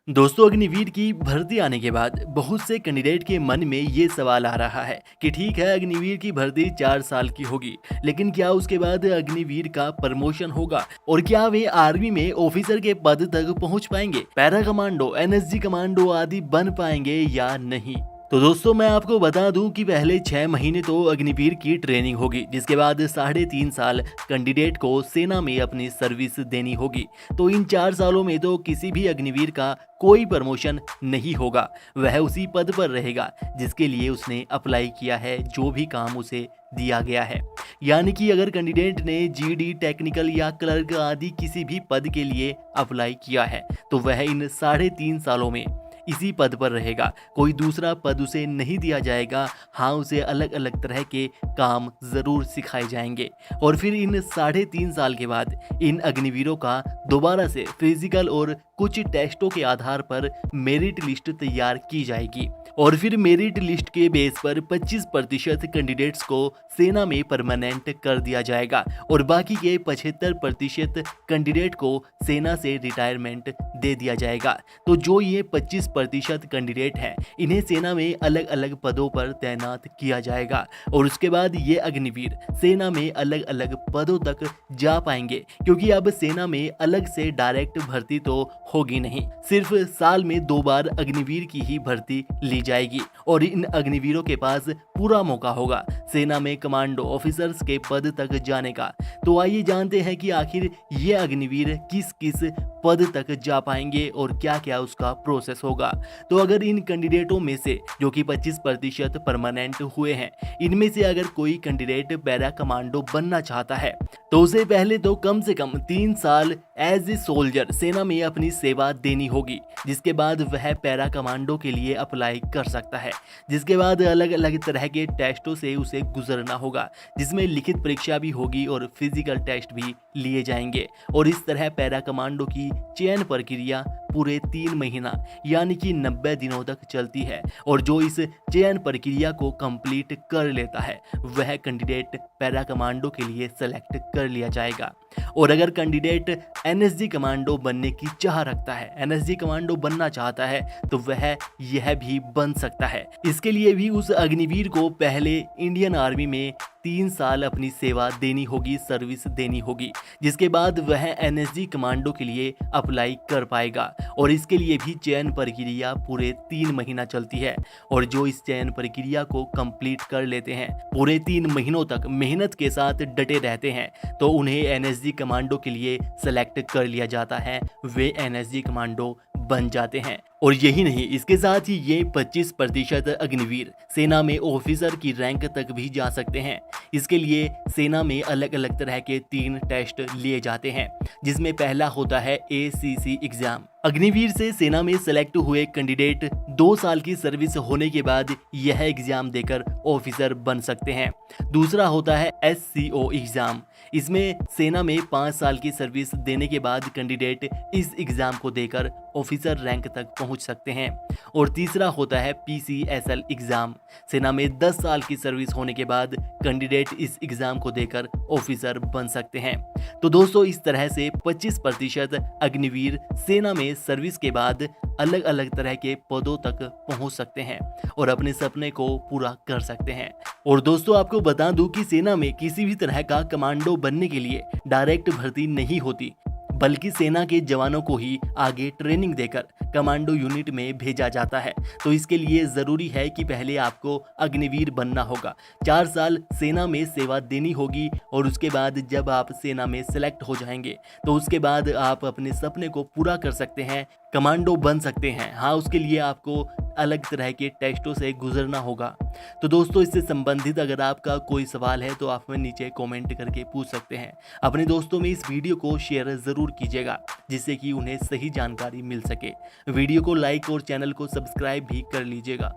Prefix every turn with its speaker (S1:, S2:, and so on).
S1: दोस्तों, अग्निवीर की भर्ती आने के बाद बहुत से कैंडिडेट के मन में ये सवाल आ रहा है कि ठीक है, अग्निवीर की भर्ती 4 साल की होगी, लेकिन क्या उसके बाद अग्निवीर का प्रमोशन होगा और क्या वे आर्मी में ऑफिसर के पद तक पहुंच पाएंगे, पैरा कमांडो, एनएसजी कमांडो आदि बन पाएंगे या नहीं। तो दोस्तों, मैं आपको बता दूं कि पहले 6 महीने तो अग्निवीर की ट्रेनिंग होगी, जिसके बाद 3.5 साल कैंडिडेट को सेना में अपनी सर्विस देनी होगी। तो इन 4 सालों में तो किसी भी अग्निवीर का कोई प्रमोशन नहीं होगा, वह उसी पद पर रहेगा जिसके लिए उसने अप्लाई किया है, जो भी काम उसे दिया गया है। यानी कि अगर कैंडिडेट ने जीडी, टेक्निकल या क्लर्क आदि किसी भी पद के लिए अप्लाई किया है तो वह इन 3.5 सालों में इसी पद पर रहेगा, कोई दूसरा पद उसे नहीं दिया जाएगा। हाँ, उसे अलग अलग तरह के काम जरूर सिखाए जाएंगे और फिर इन 3.5 साल के बाद इन अग्निवीरों का दोबारा से फिजिकल और कुछ टेस्टों के आधार पर मेरिट लिस्ट तैयार की जाएगी और फिर मेरिट लिस्ट के बेस पर 25% कैंडिडेट्स को सेना में परमानेंट कर दिया जाएगा और बाकी के 75% कैंडिडेट को सेना से रिटायरमेंट दे दिया जाएगा। तो जो ये 25% कैंडिडेट हैं, इन्हें सेना में अलग अलग पदों पर तैनात किया जाएगा और उसके बाद ये अग्निवीर सेना में अलग अलग पदों तक जा पाएंगे, क्योंकि अब सेना में अलग से डायरेक्ट भर्ती तो होगी नहीं, सिर्फ साल में 2 बार अग्निवीर की ही भर्ती ली जाएगी और इन अग्निवीरों के पास पूरा मौका होगा सेना में कमांडो ऑफिसर्स के पद तक जाने का। तो आइए जानते हैं कि आखिर ये अग्निवीर किस किस पद तक जा पाएंगे और क्या क्या उसका प्रोसेस होगा। तो अगर इन कैंडिडेटों में से जो कि 25% परमानेंट हुए हैं, इनमें से अगर कोई कैंडिडेट पैरा कमांडो बनना चाहता है तो उसे पहले तो कम से कम 3 साल एज ए सोल्जर सेना में अपनी सेवा देनी होगी, जिसके बाद वह पैरा कमांडो के लिए अप्लाई कर सकता है, जिसके बाद अलग अलग तरह के टेस्टों से उसे गुजरना होगा, जिसमें लिखित परीक्षा भी होगी और फिजिकल टेस्ट भी लिए जाएंगे और इस तरह पैरा कमांडो की चयन प्रक्रिया पूरे 3 महीना यानी कि 90 दिनों तक चलती है और जो इस चयन प्रक्रिया को कंप्लीट कर लेता है वह कैंडिडेट पैरा कमांडो के लिए सेलेक्ट कर लिया जाएगा। और अगर कैंडिडेट एनएसजी कमांडो बनने की चाह रखता है, एनएसजी कमांडो बनना चाहता है, तो वह यह भी बन सकता है। इसके लिए भी उस अग्निवीर को पहले इंडियन आर्मी में 3 साल अपनी सेवा देनी होगी, सर्विस देनी होगी, जिसके बाद वह एनएसजी कमांडो के लिए अप्लाई कर पाएगा और इसके लिए भी चयन प्रक्रिया पूरे 3 महीना चलती है और जो इस चयन प्रक्रिया को कंप्लीट कर लेते हैं, पूरे 3 महीनों तक मेहनत के साथ डटे रहते हैं, तो उन्हें एनएसजी कमांडो के लिए सेलेक्ट कर लिया जाता है, वे एनएसजी कमांडो बन जाते हैं। और यही नहीं, इसके साथ ही ये 25% अग्निवीर सेना में ऑफिसर की रैंक तक भी जा सकते हैं। इसके लिए सेना में अलग अलग तरह के 3 टेस्ट लिए जाते हैं, जिसमें पहला होता है ACC एग्जाम। अग्निवीर से सेना में सेलेक्ट हुए कैंडिडेट 2 साल की सर्विस होने के बाद यह एग्जाम देकर ऑफिसर बन सकते हैं। दूसरा होता है SCO एग्जाम। इसमें सेना में 5 साल की सर्विस देने के बाद कैंडिडेट इस एग्जाम को देकर ऑफिसर रैंक तक पहुंच सकते हैं। और तीसरा होता है PCSL एग्जाम। सेना में 10 साल की सर्विस होने के बाद कैंडिडेट इस एग्जाम को देकर ऑफिसर बन सकते हैं। तो दोस्तों, इस तरह से 25% अग्निवीर सेना में सर्विस के बाद अलग अलग तरह के पदों तक पहुंच सकते हैं और अपने सपने को पूरा कर सकते हैं। और दोस्तों, आपको बता दूं कि सेना में किसी भी तरह का कमांडो बनने के लिए डायरेक्ट भर्ती नहीं होती, बल्कि सेना के जवानों को ही आगे ट्रेनिंग देकर कमांडो यूनिट में भेजा जाता है। तो इसके लिए ज़रूरी है कि पहले आपको अग्निवीर बनना होगा, 4 साल सेना में सेवा देनी होगी और उसके बाद जब आप सेना में सेलेक्ट हो जाएंगे तो उसके बाद आप अपने सपने को पूरा कर सकते हैं, कमांडो बन सकते हैं। हाँ, उसके लिए आपको अलग तरह के टेस्टों से गुजरना होगा। तो दोस्तों, इससे संबंधित अगर आपका कोई सवाल है तो आप हमें नीचे कमेंट करके पूछ सकते हैं। अपने दोस्तों में इस वीडियो को शेयर ज़रूर कीजिएगा, जिससे कि उन्हें सही जानकारी मिल सके। वीडियो को लाइक और चैनल को सब्सक्राइब भी कर लीजिएगा।